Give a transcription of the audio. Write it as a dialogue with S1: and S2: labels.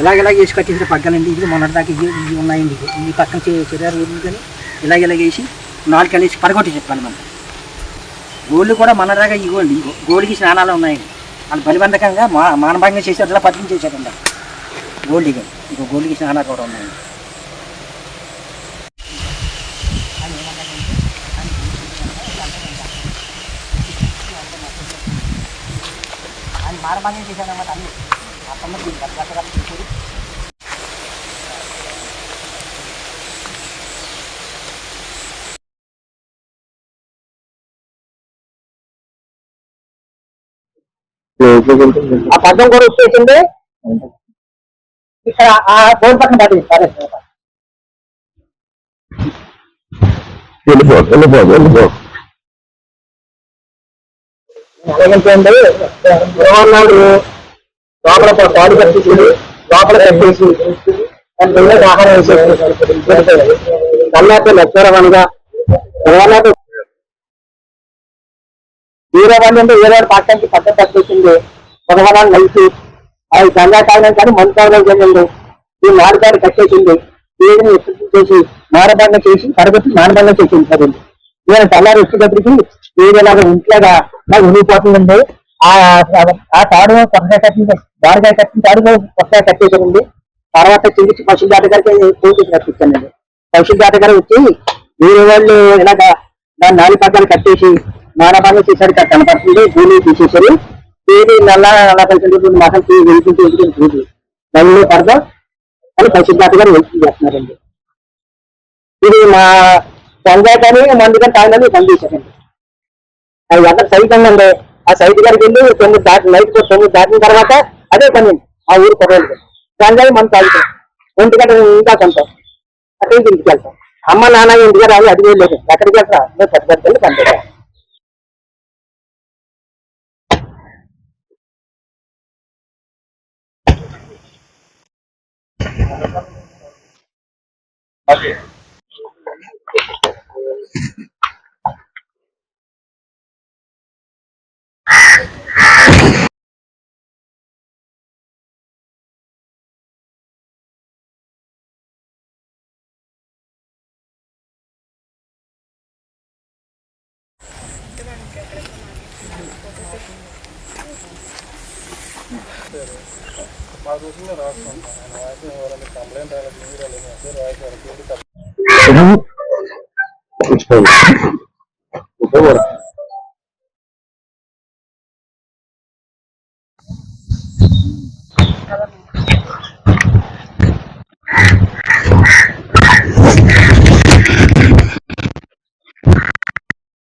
S1: ఇలాగ వేసి కట్టేసిన పగ్గాలండి. ఇది మొన్నటిదాకా ఇవి ఉన్నాయండి. ఈ పక్కన చెరారు ఊళ్ళు కానీ ఇలాగ వేసి 4 అనేసి పడగొట్టి చెప్పాలి మనకి. గోళ్ళు కూడా మొన్నటిదాకా ఇవ్వండి, గోళ్ళకి స్నానాలు ఉన్నాయండి. వాళ్ళు బలిబంధకంగా మానభంగం చేశారు, అట్లా పథకం చేశారండి గోల్డ్కి. ఇంకో గోళ్ళకి స్నానాలు కూడా ఉన్నాయండి. ఆయన మానభంగం చేశారన్నమాట. అన్ని ఆ తొమ్మిది చేశారు. ఆ పద్దం కూడా వచ్చేసింది. ఇక్కడ ఆ బోర్డు పక్కన పడింది. అలాగంటే లోపల పాడు కట్టేసి లోపల కట్టేసి దాని ఆహారం వేసేసి తర్వాత లక్షరవనగా తర్వాత వీరవాళ్ళు అంటే వీరవాడు పక్కకి పక్కన కట్టేసింది. పదవరాలు నలిసి అవి గంగా తాగడం కానీ మందు తాగడం జరిగింది. ఈ మారుగారు కట్టేసింది. వీడిని చేసి మానభంగం చేసి తరగతి మానభంగం చేసింది కదండి. నేను తెల్లారి వచ్చేటప్పటికి వీడిలాగా ఇంట్లాగా నాకు ఉనిగిపోతుందండి. ఆ తాడు కొత్తగా కట్టింది, బారుగా కట్టిన తాడు కొత్తగా కట్టేసారండి. తర్వాత చిలిచి పశువుల జాత గారికి పోటీ రప్పించానండి. పశువుల జాత గారు వచ్చి వేరే వాళ్ళు ఇలాగా దాన్ని 4 పగ్గాలు కట్టేసి మానభంగం చేశారు. కనపడుతుంది భూమి తీసేశారు. ఏది నల్ల కలిసి మాసం వెలిపించి వెలిపించి నల్లు పడదాం అని పశువుల జాత గారు వెలిపి చేస్తున్నారండి. ఇది మా గంగా కానీ మందు కానీ తాగినని పనిచేశారండి. అది ఎంత సైట్ ఉందండి. ఆ సైట్ గారికి వెళ్ళి 9 దాటి నైట్ 9 దాటిన తర్వాత అదే పని ఆ ఊరు కొరలు గంజాయి మనం తాగుతాం. ఒంటిగంట ఇంకా కొంటాం. అదే ఇంటికి వెళ్తాం. అమ్మ నాన్న ఇంటికి రాదు, అది లేదు. ఎక్కడికి వెళ్తా పెద్ద పెద్దలు పండుగ. కంప్లైంట్